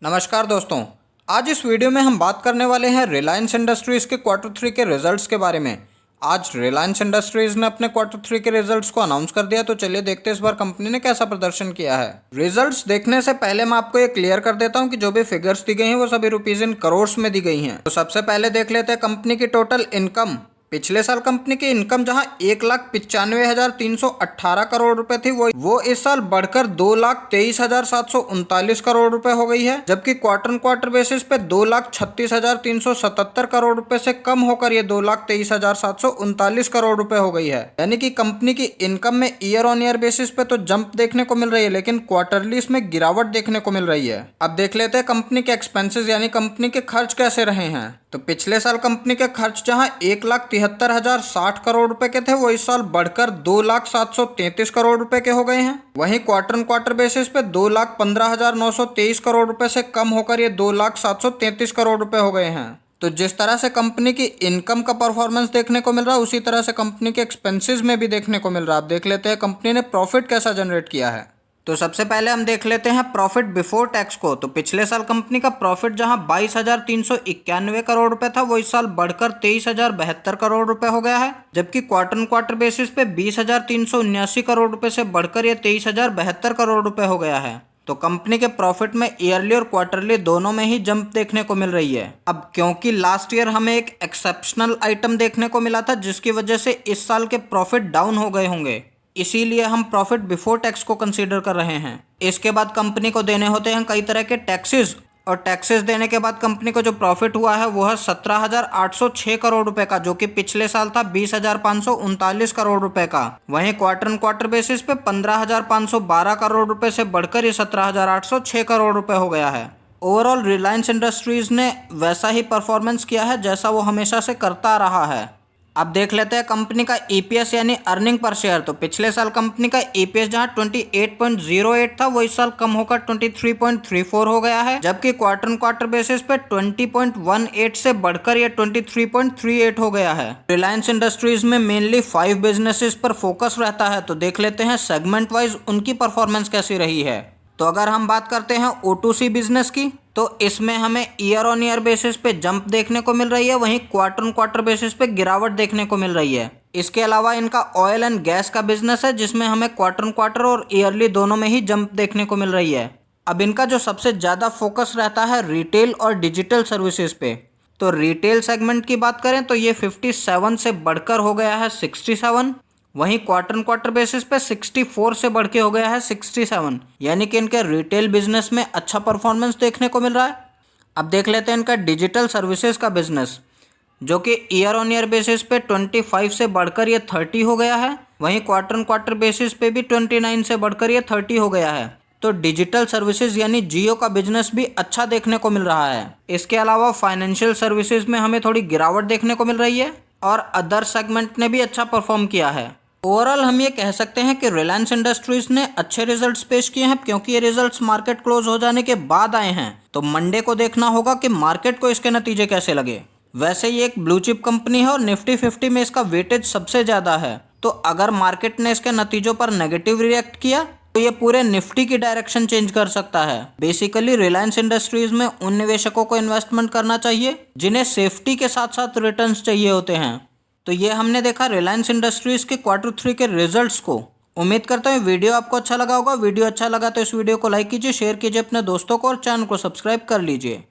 नमस्कार दोस्तों, आज इस वीडियो में हम बात करने वाले हैं रिलायंस इंडस्ट्रीज़ के Q3 के रिजल्ट्स के बारे में। आज रिलायंस इंडस्ट्रीज़ ने अपने Q3 के रिजल्ट्स को अनाउंस कर दिया, तो चलिए देखते हैं इस बार कंपनी ने कैसा प्रदर्शन किया है। रिजल्ट्स देखने से पहले मैं आपको ये क्लियर कर देता हूँ कि जो भी फिगर्स दी गई हैं वो सभी रुपीज़ इन करोड़्स में दी गई हैं। तो सबसे पहले देख लेते हैं कंपनी की टोटल इनकम। पिछले साल कंपनी की इनकम जहां 1,95,318 करोड़ रुपए थी वो इस साल बढ़कर 2,23,739 करोड़ रुपए हो गई है, जबकि क्वार्टर बेसिस पे 2,36,377 करोड़ रुपए से कम होकर ये 2,23,739 करोड़ रुपए हो गई है। यानी कि कंपनी की इनकम में ईयर ऑन ईयर बेसिस पे तो जंप देखने को मिल रही है, लेकिन क्वार्टरली इसमें गिरावट देखने को मिल रही है। अब देख लेते हैं कंपनी के एक्सपेंसेस यानी कंपनी के खर्च कैसे रहे हैं। तो पिछले साल कंपनी के खर्च जहां 1,73,060 करोड़ रुपए के थे वो इस साल बढ़कर 2,07,33 करोड़ रुपए के हो गए हैं। वहीं क्वार्टर बेसिस पे 2,15,923 करोड़ रुपए से कम होकर ये 2,07,33 करोड़ रुपए हो गए हैं। तो जिस तरह से कंपनी की इनकम का परफॉर्मेंस देखने को मिल रहा है, उसी तरह से कंपनी के एक्सपेंसेस में भी देखने को मिल रहा है। आप देख लेते हैं कंपनी ने प्रॉफिट कैसा जनरेट किया है। तो सबसे पहले हम देख लेते हैं प्रॉफिट बिफोर टैक्स को। तो पिछले साल कंपनी का प्रॉफिट जहां 22,391 करोड़ रुपए था वो इस साल बढ़कर 23,072 करोड़ रुपए हो गया है, जबकि क्वार्टर बेसिस पे 20,379 करोड़ रुपए से बढ़कर ये 23,072 करोड़ रुपए हो गया है। तो कंपनी के प्रॉफिट में ईयरली और क्वार्टरली दोनों में ही जंप देखने को मिल रही है। अब क्योंकि लास्ट ईयर हमें एक एक्सेप्शनल आइटम देखने को मिला था जिसकी वजह से इस साल के प्रॉफिट डाउन हो गए होंगे, इसीलिए हम प्रॉफिट बिफोर टैक्स को कंसीडर कर रहे हैं। इसके बाद कंपनी को देने होते हैं कई तरह के टैक्सेस, और टैक्सेस देने के बाद कंपनी को जो प्रॉफिट हुआ है वो है 17,806 करोड़ रुपए का, जो कि पिछले साल था 20,539 करोड़ रुपए का। वहीं क्वार्टर बेसिस पे 15,512 करोड़ रुपए से बढ़कर ये 17,806 करोड़ रुपए हो गया है। ओवरऑल रिलायंस इंडस्ट्रीज ने वैसा ही परफॉर्मेंस किया है जैसा वो हमेशा से करता आ रहा है। अब देख लेते हैं कंपनी का ईपीएस यानी अर्निंग पर शेयर। तो पिछले साल कंपनी का ईपीएस जहां 28.08 था वो इस साल कम होकर 23.34 हो गया है, जबकि क्वार्टर बेसिस पे 20.18 से बढ़कर ये 23.38 हो गया है। रिलायंस इंडस्ट्रीज में मेनली 5 बिजनेसेस पर फोकस रहता है, तो देख लेते हैं सेगमेंट वाइज उनकी परफॉर्मेंस कैसी रही है। तो अगर हम बात करते हैं O2C बिजनेस की, तो इसमें हमें ईयर ऑन ईयर बेसिस पे जंप देखने को मिल रही है, वहीं क्वार्टर बेसिस पे गिरावट देखने को मिल रही है। इसके अलावा इनका ऑयल एंड गैस का बिजनेस है जिसमें हमें क्वार्टर और ईयरली दोनों में ही जंप देखने को मिल रही है। अब इनका जो सबसे ज़्यादा फोकस रहता है रिटेल और डिजिटल सर्विसेज पे। तो रिटेल सेगमेंट की बात करें तो ये 57 से बढ़कर हो गया है 67, वहीं क्वार्टर बेसिस पे 64 से बढ़ के हो गया है 67, यानी कि इनके रिटेल बिजनेस में अच्छा परफॉर्मेंस देखने को मिल रहा है। अब देख लेते हैं इनका डिजिटल सर्विसेज का बिजनेस, जो कि ईयर ऑन ईयर बेसिस पे 25 से बढ़कर ये 30 हो गया है, वहीं क्वार्टर बेसिस पे भी 29 से बढ़कर ये 30 हो गया है। तो डिजिटल सर्विसेज यानी जियो का बिजनेस भी अच्छा देखने को मिल रहा है। इसके अलावा फाइनेंशियल सर्विसेज में हमें थोड़ी गिरावट देखने को मिल रही है, और अदर सेगमेंट ने भी अच्छा परफॉर्म किया है। ओवरऑल हम ये कह सकते हैं कि रिलायंस इंडस्ट्रीज ने अच्छे रिजल्ट्स पेश किए हैं, क्योंकि ये रिजल्ट्स मार्केट क्लोज हो जाने के बाद आए हैं। तो मंडे को देखना होगा कि मार्केट को इसके नतीजे कैसे लगे। वैसे ये एक ब्लू चिप कंपनी है और निफ्टी 50 में इसका वेटेज सबसे ज़्यादा है, तो अगर मार्केट ने इसके नतीजों पर नेगेटिव रिएक्ट किया तो ये पूरे निफ्टी की डायरेक्शन चेंज कर सकता है। बेसिकली रिलायंस इंडस्ट्रीज में उन निवेशकों को इन्वेस्टमेंट करना चाहिए जिन्हें सेफ्टी के साथ साथ रिटर्न्स चाहिए होते हैं। तो ये हमने देखा रिलायंस इंडस्ट्रीज के Q3 के रिजल्ट्स को। उम्मीद करता हूँ वीडियो आपको अच्छा लगा होगा। वीडियो अच्छा लगा तो इस वीडियो को लाइक कीजिए, शेयर कीजिए अपने दोस्तों को, और चैनल को सब्सक्राइब कर लीजिए।